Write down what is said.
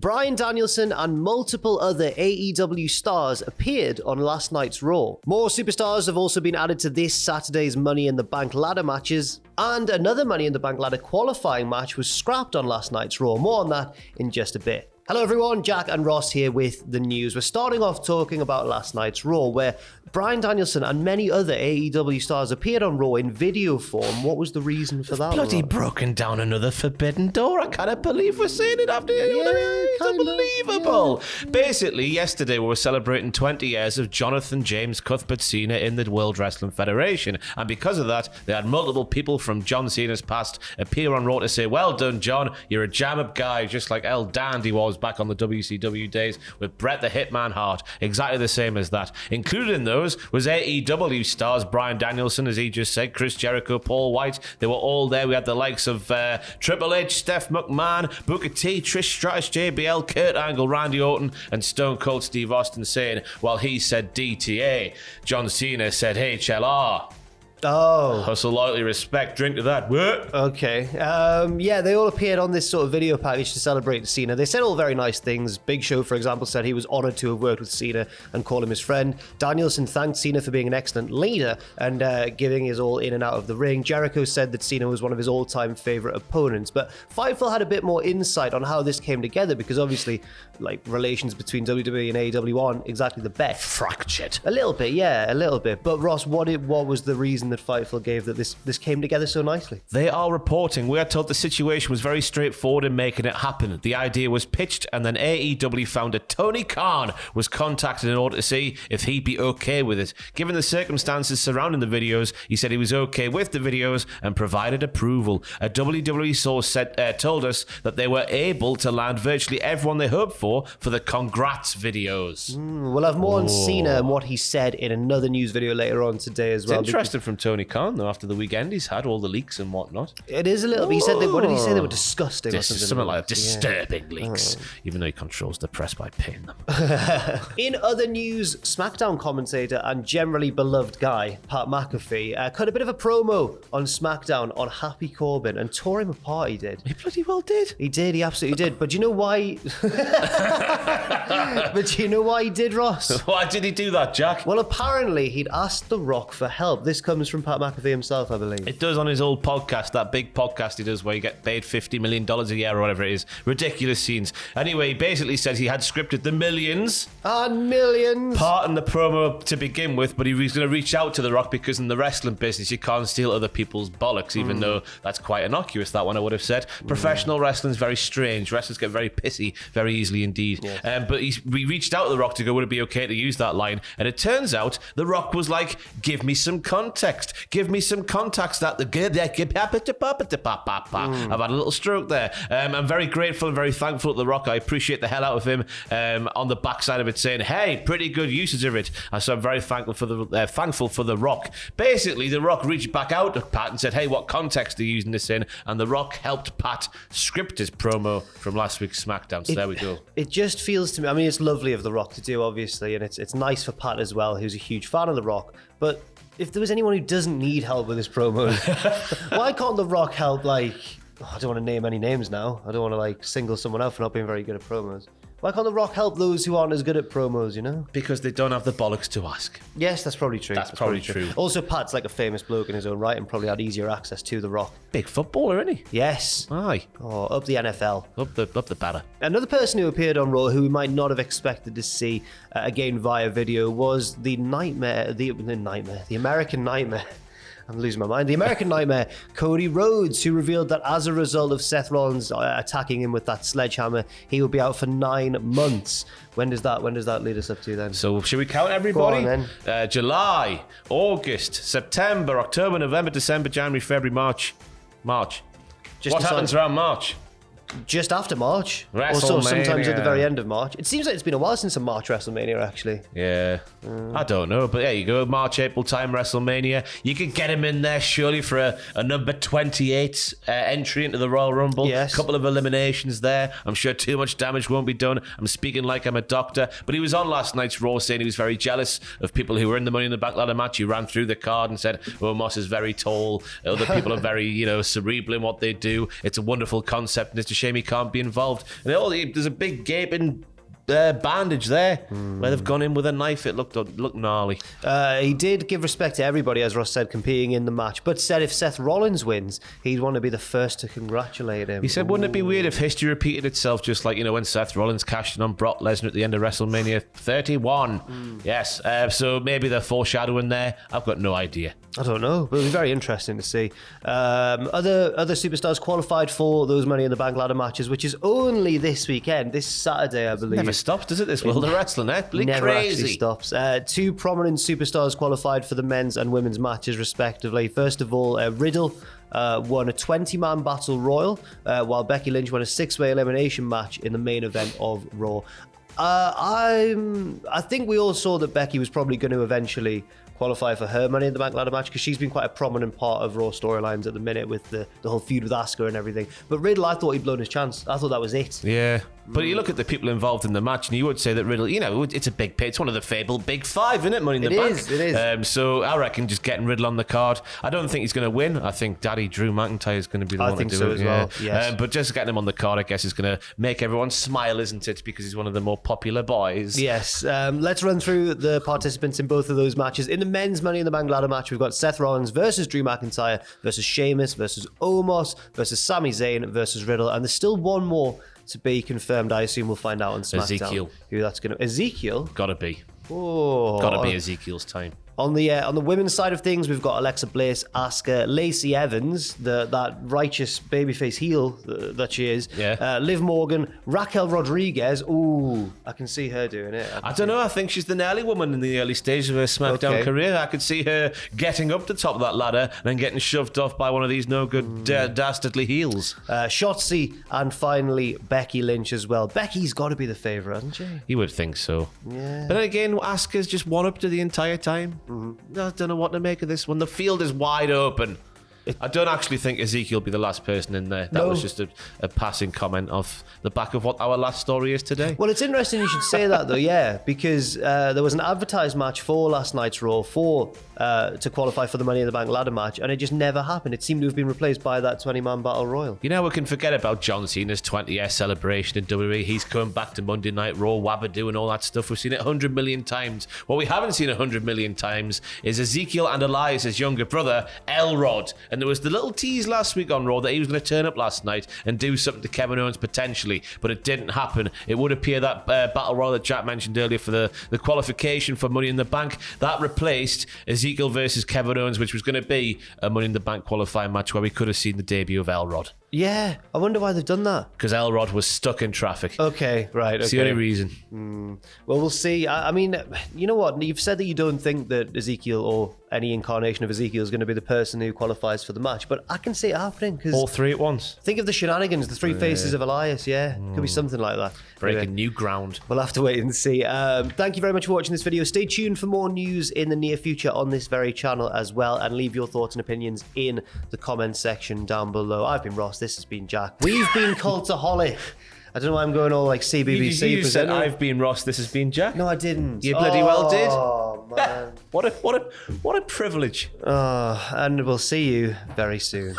Bryan Danielson and multiple other AEW stars appeared on last night's Raw. More superstars have also been added to this Saturday's Money in the Bank ladder matches, and another Money in the Bank ladder qualifying match was scrapped on last night's Raw. More on that in just a bit. Hello everyone, Jack and Ross here with the news. We're starting off talking about last night's Raw, where Bryan Danielson and many other AEW stars appeared on Raw in video form. What was the reason for that? Bloody broken down another forbidden door. I cannot believe we're seeing it after it's unbelievable. Yeah. Basically, yesterday we were celebrating 20 years of Jonathan James Cuthbert Cena in the World Wrestling Federation. And because of that, they had multiple people from John Cena's past appear on Raw to say, well done, John. You're a jam-up guy, just like El Dandy was back on the WCW days with Bret the Hitman Hart. Exactly the same as that. Included in those was AEW stars Bryan Danielson, as he just said, Chris Jericho, Paul White. They were all there. We had the likes of Triple H, Steph McMahon, Booker T, Trish Stratus, JBL, Kurt Angle, Randy Orton, and Stone Cold Steve Austin saying, while he said DTA, John Cena said HLR. Oh. Hustle, loyalty, respect, drink to that. What? Okay. Yeah, they all appeared on this sort of video package to celebrate Cena. They said all very nice things. Big Show, for example, said he was honored to have worked with Cena and called him his friend. Danielson thanked Cena for being an excellent leader and giving his all in and out of the ring. Jericho said that Cena was one of his all-time favorite opponents. But Fightful had a bit more insight on how this came together, because obviously, like, relations between WWE and AEW aren't exactly the best. Fractured. A little bit, yeah, a little bit. But Ross, what was the reason that Fightful gave that this came together so nicely? They are reporting. We are told the situation was very straightforward in making it happen. The idea was pitched, and then AEW founder Tony Khan was contacted in order to see if he'd be okay with it. Given the circumstances surrounding the videos, he said he was okay with the videos and provided approval. A WWE source told us that they were able to land virtually everyone they hoped for the congrats videos. We'll have more on Cena and what he said in another news video later on today as well. It's interesting from Tony Khan, though, after the weekend he's had all the leaks and whatnot. It is a little bit. He said what did he say? They were disgusting or something? Something like disturbing leaks, even though he controls the press by paying them. In other news, SmackDown commentator and generally beloved guy, Pat McAfee, cut a bit of a promo on SmackDown on Happy Corbin and tore him apart, he did. He bloody well did. He did, he absolutely did. But do you know why? But do you know why he did, Ross? Why did he do that, Jack? Well, apparently he'd asked The Rock for help. This comes from Pat McAfee himself, I believe. It does on his old podcast, that big podcast he does where you get paid $50 million a year or whatever it is. Ridiculous scenes. Anyway, he basically says he had scripted the millions. And millions. Part in the promo to begin with, but he was going to reach out to The Rock because in the wrestling business you can't steal other people's bollocks, even though that's quite innocuous, that one I would have said. Professional wrestling's very strange. Wrestlers get very pissy very easily indeed. Yes. But he reached out to The Rock to go, would it be okay to use that line? And it turns out The Rock was like, give me some context. Give me some contacts that the good. I've had a little stroke there. I'm very grateful and very thankful to The Rock. I appreciate the hell out of him on the backside of it, saying, hey, pretty good usage of it. So I'm very thankful for the Rock. Basically, The Rock reached back out to Pat and said, hey, what context are you using this in? And The Rock helped Pat script his promo from last week's SmackDown. So there we go. It just feels to me, I mean, it's lovely of The Rock to do, obviously, and it's nice for Pat as well, who's a huge fan of The Rock. But if there was anyone who doesn't need help with his promos, why can't The Rock help, like, I don't want to name any names now. I don't want to, like, single someone out for not being very good at promos. Why can't The Rock help those who aren't as good at promos, you know? Because they don't have the bollocks to ask. Yes, that's probably true. That's probably true. Also, Pat's like a famous bloke in his own right and probably had easier access to The Rock. Big footballer, isn't he? Yes. Aye. Oh, up the NFL. Up the batter. Another person who appeared on Raw who we might not have expected to see again via video was the American Nightmare. I'm losing my mind. The American Nightmare, Cody Rhodes, who revealed that as a result of Seth Rollins attacking him with that sledgehammer, he will be out for 9 months. When does that lead us up to then? So should we count everybody? Go on, then. July, August, September, October, November, December, January, February, March. What happens around March? Just after March. Also, sometimes at the very end of March. It seems like it's been a while since a March WrestleMania, actually. Yeah. I don't know, but there you go. March, April time WrestleMania. You could get him in there, surely, for a number 28 entry into the Royal Rumble. Yes. A couple of eliminations there. I'm sure too much damage won't be done. I'm speaking like I'm a doctor. But he was on last night's Raw saying he was very jealous of people who were in the Money in the Bank ladder match. He ran through the card and said, oh, Moss is very tall. Other people are very, cerebral in what they do. It's a wonderful concept, and it's a shame he can't be involved. And there's a big gaping bandage there where they've gone in with a knife. It looked gnarly. He did give respect to everybody, as Ross said, competing in the match, but said if Seth Rollins wins, he'd want to be the first to congratulate him. He said, wouldn't it be weird if history repeated itself, just like, when Seth Rollins cashed in on Brock Lesnar at the end of WrestleMania 31? Yes. So maybe they're foreshadowing there. I've got no idea. I don't know, but it'll be very interesting to see. Other superstars qualified for those Money in the Bank ladder matches, which is only this weekend, this Saturday, I believe. Never stops, does it, this world of wrestling, eh? Never Crazy. actually stops. Two prominent superstars qualified for the men's and women's matches, respectively. First of all, Riddle won a 20-man battle royal, while Becky Lynch won a 6-way elimination match in the main event of Raw. I think we all saw that Becky was probably going to eventually qualify for her Money in the Bank ladder match, because she's been quite a prominent part of Raw storylines at the minute with the whole feud with Asuka and everything. But Riddle, I thought he'd blown his chance. I thought that was it. Yeah. But you look at the people involved in the match, and you would say that Riddle, it's a big pit. It's one of the fabled Big Five, isn't it? Money in the Bank. It is. So I reckon just getting Riddle on the card. I don't think he's going to win. I think Daddy Drew McIntyre is going to be the one to do it. I think so as well, yes. But just getting him on the card, I guess, is going to make everyone smile, isn't it? Because he's one of the more popular boys. Yes. Let's run through the participants in both of those matches. In the men's Money in the Bank ladder match, we've got Seth Rollins versus Drew McIntyre versus Sheamus versus Omos versus Sami Zayn versus Riddle. And there's still one more to be confirmed. I assume we'll find out on SmackDown. Ezekiel. Who that's going to... Ezekiel? Gotta be. Oh. Gotta be Ezekiel's time. On the women's side of things, we've got Alexa Bliss, Asuka, Lacey Evans, that righteous babyface heel that she is. Yeah. Liv Morgan, Raquel Rodriguez. Ooh, I can see her doing it. I don't know. I think she's the early woman in the early stage of her SmackDown career. I could see her getting up the top of that ladder and then getting shoved off by one of these no good dastardly heels. Shotzi, and finally Becky Lynch as well. Becky's got to be the favourite, hasn't she? You would think so. Yeah. But then again, Asuka's just one up to the entire time. I don't know what to make of this one. The field is wide open. I don't actually think Ezekiel will be the last person in there. That was just a passing comment off the back of what our last story is today. Well, it's interesting you should say that, though, yeah, because there was an advertised match for last night's Raw to qualify for the Money in the Bank ladder match, and it just never happened. It seemed to have been replaced by that 20-man battle royal. We can forget about John Cena's 20-year celebration in WWE. He's coming back to Monday Night Raw, Wabadoo and all that stuff. We've seen it 100 million times. What we haven't seen 100 million times is Ezekiel and Elias's younger brother, Elrod. And there was the little tease last week on Raw that he was going to turn up last night and do something to Kevin Owens potentially, but it didn't happen. It would appear that battle royal that Jack mentioned earlier for the qualification for Money in the Bank, that replaced Ezekiel versus Kevin Owens, which was going to be a Money in the Bank qualifying match where we could have seen the debut of Elrod. Yeah, I wonder why they've done that. Because Elrod was stuck in traffic. Okay, right. It's the only reason. Well, we'll see. I mean, you know what? You've said that you don't think that Ezekiel or any incarnation of Ezekiel is going to be the person who qualifies for the match, but I can see it happening. Cause all three at once. Think of the shenanigans, the three faces of Elias. Yeah, could be something like that. Breaking new ground. We'll have to wait and see. Thank you very much for watching this video. Stay tuned for more news in the near future on this very channel as well, and leave your thoughts and opinions in the comments section down below. I've been Ross. This has been Jack. We've been Cultaholic. I don't know why I'm going all like CBBC. You said I've been Ross. This has been Jack. No, I didn't. You bloody well did. Oh man, what a privilege. And we'll see you very soon.